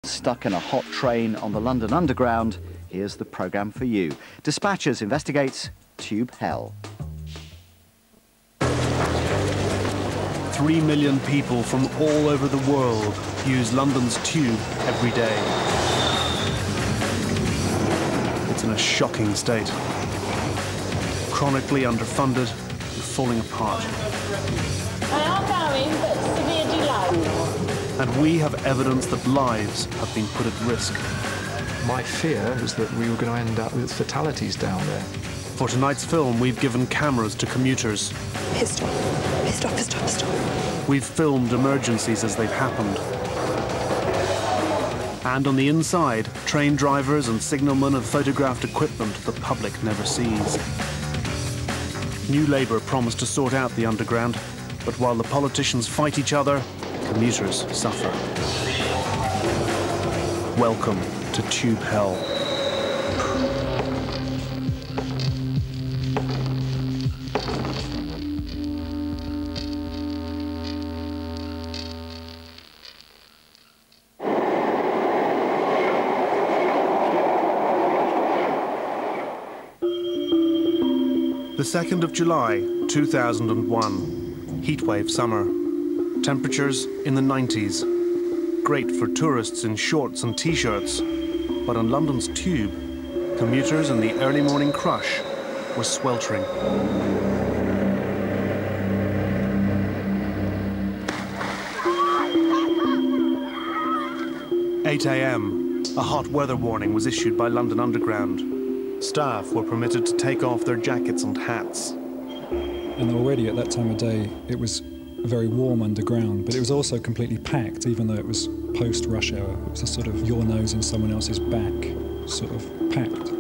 stuck in a hot train on the London Underground, here's the programme for you. Dispatches investigates tube hell. 3 million people from all over the world use London's tube every day. It's in a shocking state. Chronically underfunded and falling apart. I am going, but severe delay. And we have evidence that lives have been put at risk. My fear was that we were going to end up with fatalities down there. For tonight's film, we've given cameras to commuters. Pissed off, pissed off, pissed off, pissed off. We've filmed emergencies as they've happened. And on the inside, train drivers and signalmen have photographed equipment the public never sees. New Labour promised to sort out the Underground, but while the politicians fight each other, commuters suffer. Welcome to Tube Hell. The 2nd of July, 2001. Heatwave summer. Temperatures in the 90s. Great for tourists in shorts and t-shirts. But on London's tube, commuters in the early morning crush were sweltering. "8 a.m. A hot weather warning was issued by London Underground. Staff were permitted to take off their jackets and hats. And already at that time of day, it was very warm underground, but it was also completely packed, even though it was post-rush hour. It was a sort of your nose in someone else's back, sort of packed.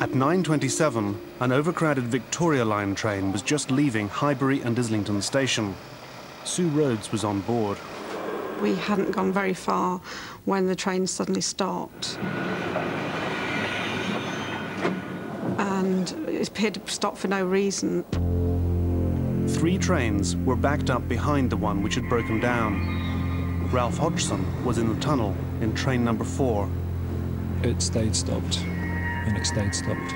At 9:27, an overcrowded Victoria Line train was just leaving Highbury and Islington Station. Sue Rhodes was on board. We hadn't gone very far when the train suddenly stopped. And it appeared to stop for no reason. 3 trains were backed up behind the one which had broken down. Ralph Hodgson was in the tunnel in train number 4. It stayed stopped, and it stayed stopped,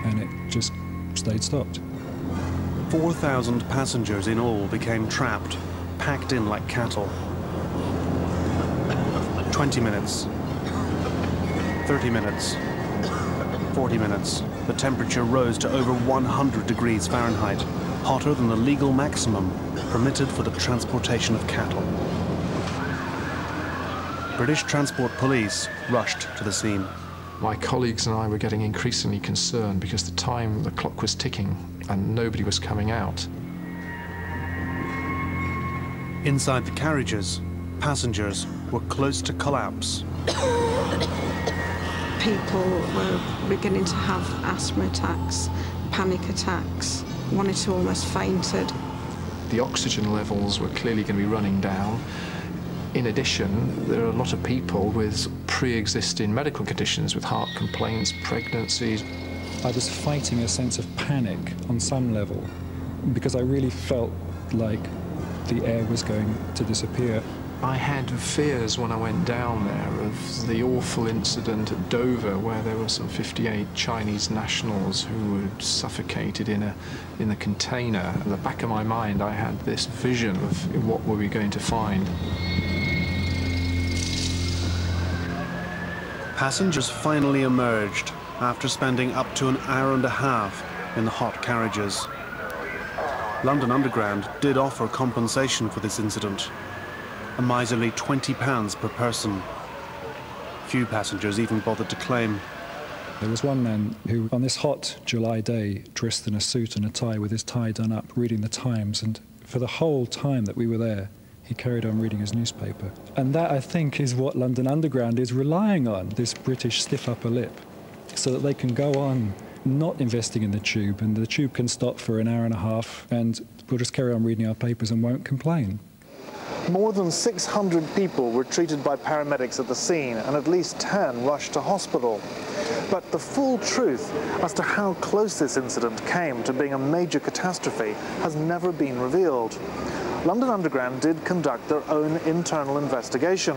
and it just stayed stopped. 4,000 passengers in all became trapped, packed in like cattle. 20 minutes, 30 minutes, 40 minutes. The temperature rose to over 100 degrees Fahrenheit, hotter than the legal maximum permitted for the transportation of cattle. British Transport Police rushed to the scene. My colleagues and I were getting increasingly concerned because the clock was ticking and nobody was coming out. Inside the carriages, passengers were close to collapse. People were beginning to have asthma attacks, panic attacks, one or two almost fainted. The oxygen levels were clearly going to be running down. In addition, there are a lot of people with pre-existing medical conditions, with heart complaints, pregnancies. I was fighting a sense of panic on some level, because I really felt like the air was going to disappear. I had fears when I went down there of the awful incident at Dover where there were some 58 Chinese nationals who were suffocated in a container. At the back of my mind, I had this vision of what were we going to find. Passengers finally emerged after spending up to an hour and a half in the hot carriages. London Underground did offer compensation for this incident. A miserly £20 per person. Few passengers even bothered to claim. There was one man who, on this hot July day, dressed in a suit and a tie with his tie done up, reading the Times, and for the whole time that we were there, he carried on reading his newspaper. And that, I think, is what London Underground is relying on, this British stiff upper lip, so that they can go on not investing in the tube, and the tube can stop for an hour and a half, and we'll just carry on reading our papers and won't complain. More than 600 people were treated by paramedics at the scene, and at least 10 rushed to hospital. But the full truth as to how close this incident came to being a major catastrophe has never been revealed. London Underground did conduct their own internal investigation,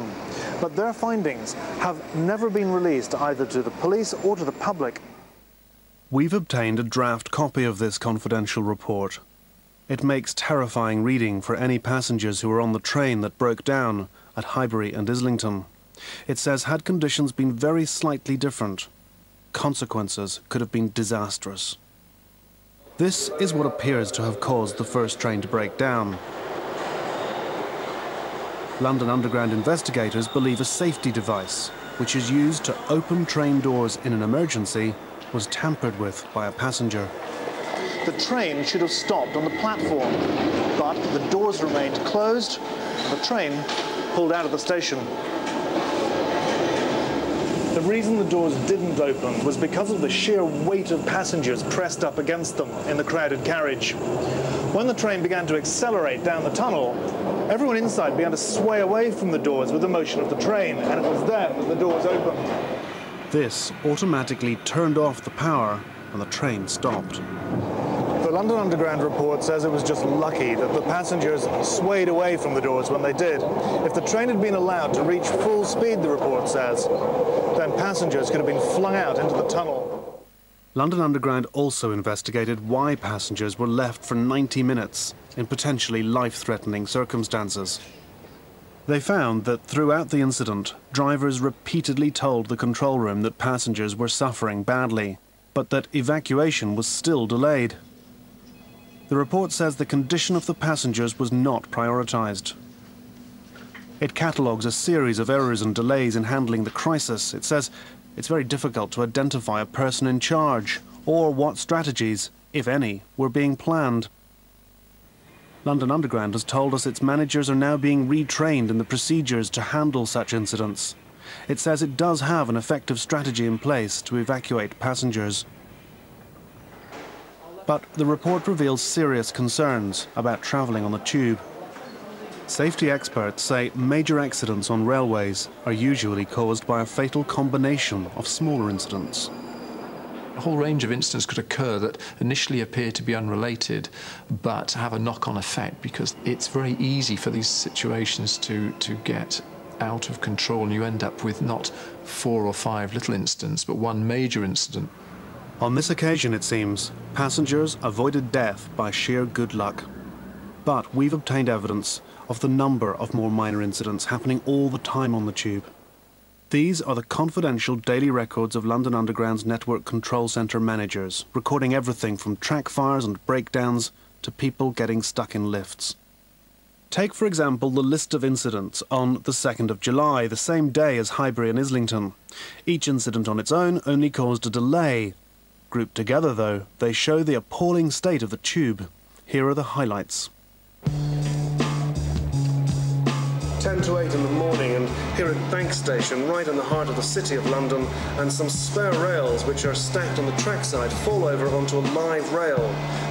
but their findings have never been released either to the police or to the public. We've obtained a draft copy of this confidential report. It makes terrifying reading for any passengers who were on the train that broke down at Highbury and Islington. It says, had conditions been very slightly different, consequences could have been disastrous. This is what appears to have caused the first train to break down. London Underground investigators believe a safety device, which is used to open train doors in an emergency, was tampered with by a passenger. The train should have stopped on the platform, but the doors remained closed. The train pulled out of the station. The reason the doors didn't open was because of the sheer weight of passengers pressed up against them in the crowded carriage. When the train began to accelerate down the tunnel, everyone inside began to sway away from the doors with the motion of the train, and it was then that the doors opened. This automatically turned off the power and the train stopped. The London Underground report says it was just lucky that the passengers swayed away from the doors when they did. If the train had been allowed to reach full speed, the report says, then passengers could have been flung out into the tunnel. London Underground also investigated why passengers were left for 90 minutes in potentially life-threatening circumstances. They found that throughout the incident, drivers repeatedly told the control room that passengers were suffering badly, but that evacuation was still delayed. The report says the condition of the passengers was not prioritised. It catalogues a series of errors and delays in handling the crisis. It says it's very difficult to identify a person in charge or what strategies, if any, were being planned. London Underground has told us its managers are now being retrained in the procedures to handle such incidents. It says it does have an effective strategy in place to evacuate passengers. But the report reveals serious concerns about travelling on the tube. Safety experts say major accidents on railways are usually caused by a fatal combination of smaller incidents. A whole range of incidents could occur that initially appear to be unrelated but have a knock-on effect, because it's very easy for these situations to get out of control and you end up with not 4 or 5 little incidents but one major incident. On this occasion, it seems, passengers avoided death by sheer good luck. But we've obtained evidence of the number of more minor incidents happening all the time on the tube. These are the confidential daily records of London Underground's network control centre managers, recording everything from track fires and breakdowns to people getting stuck in lifts. Take, for example, the list of incidents on the 2nd of July, the same day as Highbury and Islington. Each incident on its own only caused a delay. Grouped together, though, they show the appalling state of the tube. Here are the highlights. 10 to 8 in the morning, and here at Bank Station, right in the heart of the City of London, and some spare rails which are stacked on the trackside fall over onto a live rail.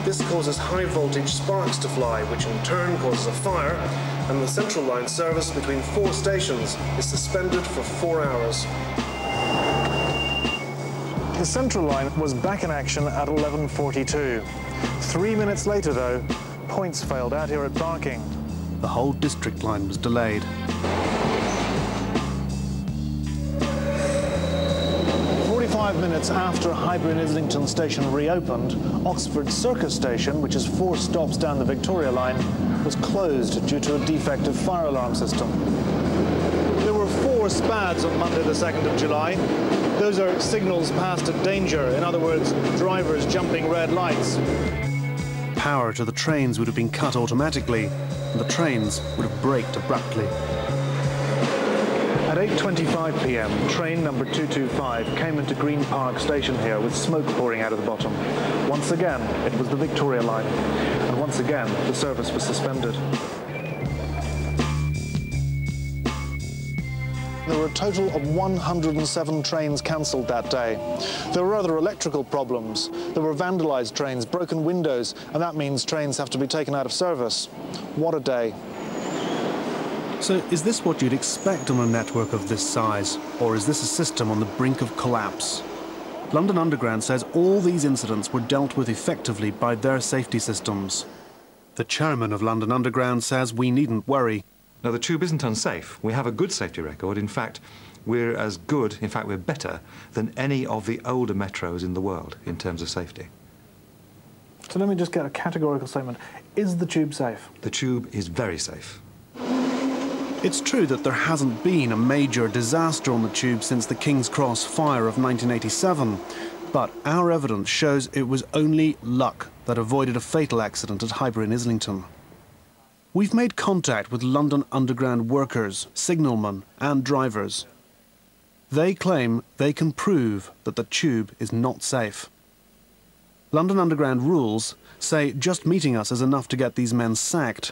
This causes high voltage sparks to fly, which in turn causes a fire, and the Central Line service between 4 stations is suspended for 4 hours. The Central Line was back in action at 11:42. 3 minutes later, though, points failed out here at Barking. The whole District Line was delayed. 45 minutes after Highbury and Islington Station reopened, Oxford Circus Station, which is 4 stops down the Victoria Line, was closed due to a defective fire alarm system. There were 4 SPADs on Monday the 2nd of July. Those are signals past a danger, in other words, drivers jumping red lights. Power to the trains would have been cut automatically, and the trains would have braked abruptly. At 8:25 p.m, train number 225 came into Green Park Station here with smoke pouring out of the bottom. Once again, it was the Victoria Line, and once again, the service was suspended. There were a total of 107 trains cancelled that day. There were other electrical problems. There were vandalised trains, broken windows, and that means trains have to be taken out of service. What a day. So is this what you'd expect on a network of this size, or is this a system on the brink of collapse? London Underground says all these incidents were dealt with effectively by their safety systems. The chairman of London Underground says we needn't worry. No, the tube isn't unsafe. We have a good safety record. In fact, we're as good, in fact, we're better than any of the older metros in the world in terms of safety. So let me just get a categorical statement. Is the tube safe? The tube is very safe. It's true that there hasn't been a major disaster on the tube since the King's Cross fire of 1987, but our evidence shows it was only luck that avoided a fatal accident at Highbury in Islington. We've made contact with London Underground workers, signalmen and drivers. They claim they can prove that the tube is not safe. London Underground rules say just meeting us is enough to get these men sacked.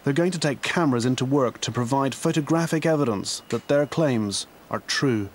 They're going to take cameras into work to provide photographic evidence that their claims are true.